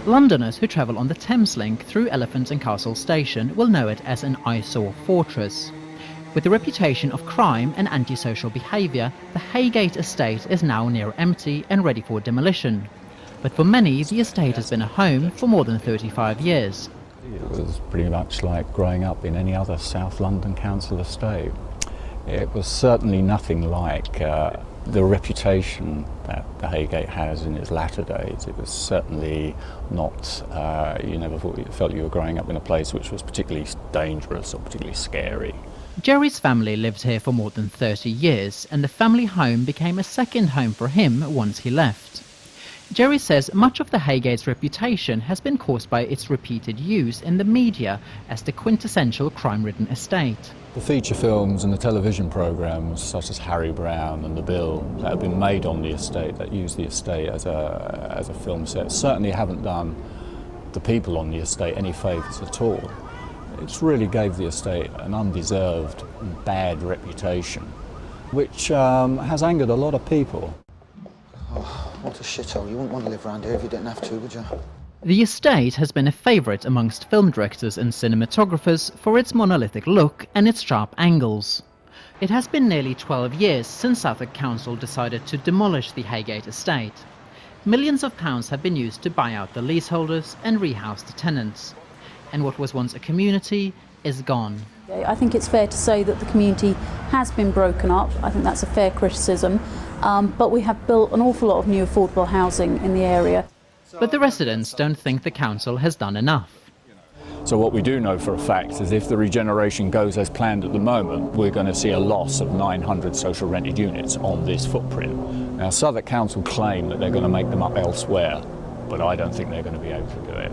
Londoners who travel on the Thames link through Elephant and Castle Station will know it as an eyesore fortress. With a reputation of crime and antisocial behaviour, the Heygate estate is now near empty and ready for demolition. But for many, the estate has been a home for more than 35 years. It was pretty much like growing up in any other South London council estate. It was certainly nothing like the reputation that the Heygate has in its latter days. It was certainly not, you never felt you were growing up in a place which was particularly dangerous or particularly scary. Jerry's family lived here for more than 30 years, and the family home became a second home for him once he left. Jerry says much of the Heygate's reputation has been caused by its repeated use in the media as the quintessential crime-ridden estate. The feature films and the television programmes such as Harry Brown and The Bill that have been made on the estate, that use the estate as a film set, certainly haven't done the people on the estate any favours at all. It's really gave the estate an undeserved bad reputation, which has angered a lot of people. Oh, what a shithole. You wouldn't want to live around here if you didn't have to, would you? The estate has been a favourite amongst film directors and cinematographers for its monolithic look and its sharp angles. It has been nearly 12 years since Southwark Council decided to demolish the Heygate estate. Millions of pounds have been used to buy out the leaseholders and rehouse the tenants. And what was once a community is gone. I think it's fair to say that the community has been broken up. I think that's a fair criticism. But we have built an awful lot of new affordable housing in the area. But the residents don't think the council has done enough. So what we do know for a fact is if the regeneration goes as planned at the moment, we're going to see a loss of 900 social rented units on this footprint. Now, Southwark Council claim that they're going to make them up elsewhere, but I don't think they're going to be able to do it.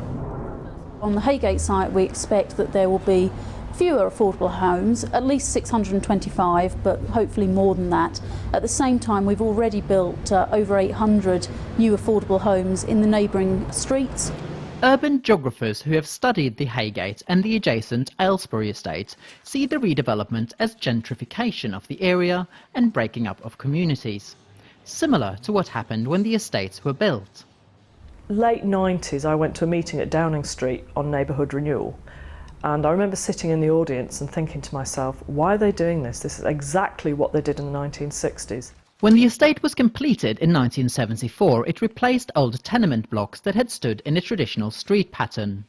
On the Heygate site, we expect that there will be fewer affordable homes, at least 625, but hopefully more than that. At the same time, we've already built over 800 new affordable homes in the neighbouring streets. Urban geographers who have studied the Heygate and the adjacent Aylesbury estate see the redevelopment as gentrification of the area and breaking up of communities, similar to what happened when the estates were built. Late 90s, I went to a meeting at Downing Street on neighbourhood renewal, and I remember sitting in the audience and thinking to myself, why are they doing this? This is exactly what they did in the 1960s. When the estate was completed in 1974, it replaced old tenement blocks that had stood in a traditional street pattern.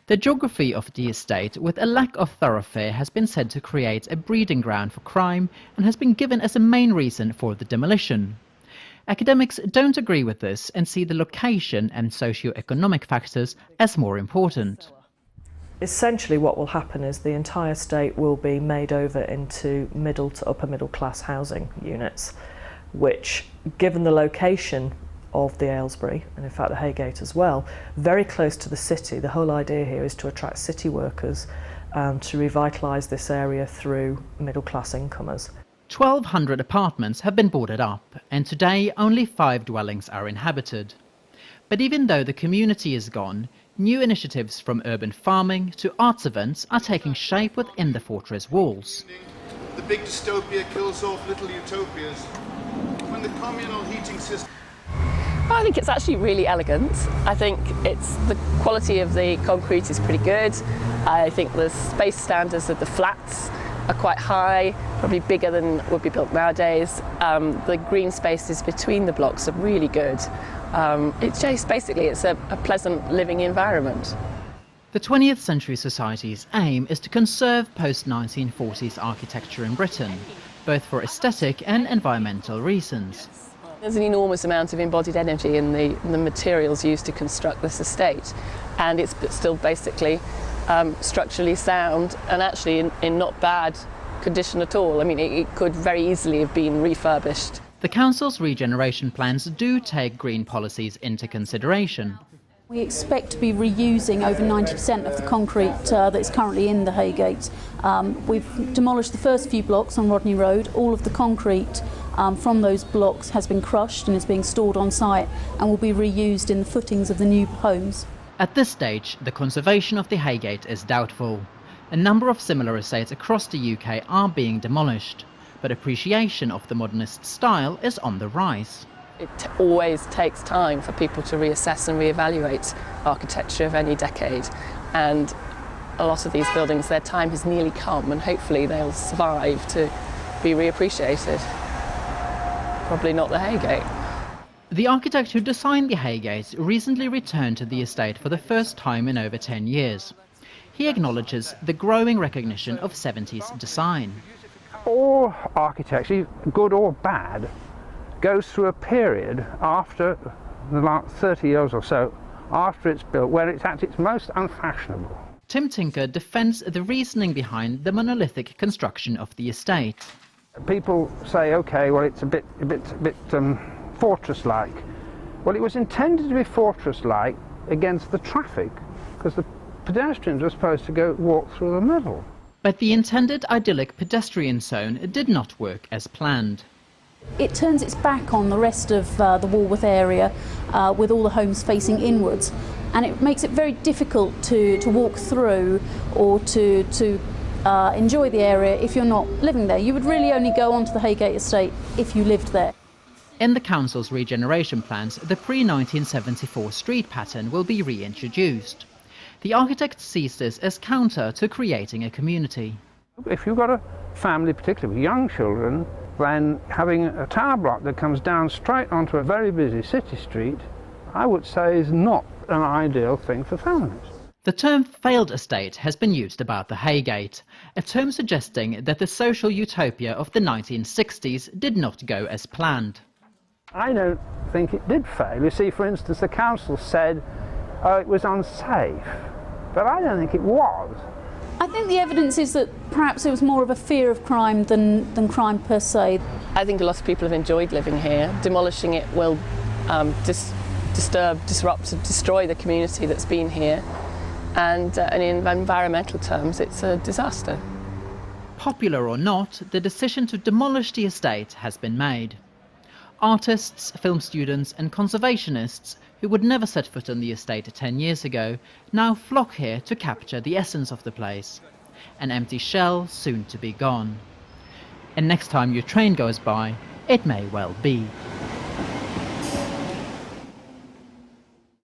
The geography of the estate, with a lack of thoroughfare, has been said to create a breeding ground for crime and has been given as a main reason for the demolition. Academics don't agree with this and see the location and socio-economic factors as more important. Essentially what will happen is the entire estate will be made over into middle to upper middle class housing units, which, given the location of the Aylesbury, and in fact the Heygate as well, very close to the city. The whole idea here is to attract city workers and to revitalise this area through middle class incomers. 1,200 apartments have been boarded up, and today only 5 dwellings are inhabited. But even though the community is gone, new initiatives from urban farming to arts events are taking shape within the fortress walls. The big dystopia kills off little utopias. When the communal heating system... I think it's actually really elegant. I think the quality of the concrete is pretty good. I think the space standards of the flats are quite high, probably bigger than would be built nowadays. The green spaces between the blocks are really good. It's just basically it's a pleasant living environment. The 20th Century Society's aim is to conserve post-1940s architecture in Britain, both for aesthetic and environmental reasons. There's an enormous amount of embodied energy in the materials used to construct this estate, and it's still basically structurally sound and actually in not bad condition at all. I mean, it could very easily have been refurbished. The council's regeneration plans do take green policies into consideration. We expect to be reusing over 90% of the concrete that's currently in the Heygate. We've demolished the first few blocks on Rodney Road. All of the concrete from those blocks has been crushed and is being stored on site and will be reused in the footings of the new homes. At this stage, the conservation of the Heygate is doubtful. A number of similar estates across the UK are being demolished, but appreciation of the modernist style is on the rise. It always takes time for people to reassess and reevaluate architecture of any decade, and a lot of these buildings, their time has nearly come, and hopefully they'll survive to be reappreciated. Probably not the Heygate. The architect who designed the Heygate recently returned to the estate for the first time in over 10 years. He acknowledges the growing recognition of 70s design. All architecture, good or bad, goes through a period after the last 30 years or so, after it's built, where it's at its most unfashionable. Tim Tinker defends the reasoning behind the monolithic construction of the estate. People say, okay, well, it's a bit fortress-like. Well, it was intended to be fortress-like against the traffic, because the pedestrians were supposed to walk through the middle. But the intended idyllic pedestrian zone did not work as planned. It turns its back on the rest of the Walworth area with all the homes facing inwards, and it makes it very difficult to walk through or to enjoy the area if you're not living there. You would really only go onto the Heygate estate if you lived there. In the council's regeneration plans, the pre-1974 street pattern will be reintroduced. The architect sees this as counter to creating a community. If you've got a family, particularly with young children, then having a tower block that comes down straight onto a very busy city street, I would say is not an ideal thing for families. The term failed estate has been used about the Heygate, a term suggesting that the social utopia of the 1960s did not go as planned. I don't think it did fail. You see, for instance, the council said it was unsafe, but I don't think it was. I think the evidence is that perhaps it was more of a fear of crime than crime per se. I think a lot of people have enjoyed living here. Demolishing it will disturb, disrupt, destroy the community that's been here. And in environmental terms, it's a disaster. Popular or not, the decision to demolish the estate has been made. Artists, film students and conservationists who would never set foot on the estate 10 years ago now flock here to capture the essence of the place. An empty shell soon to be gone. And next time your train goes by, it may well be.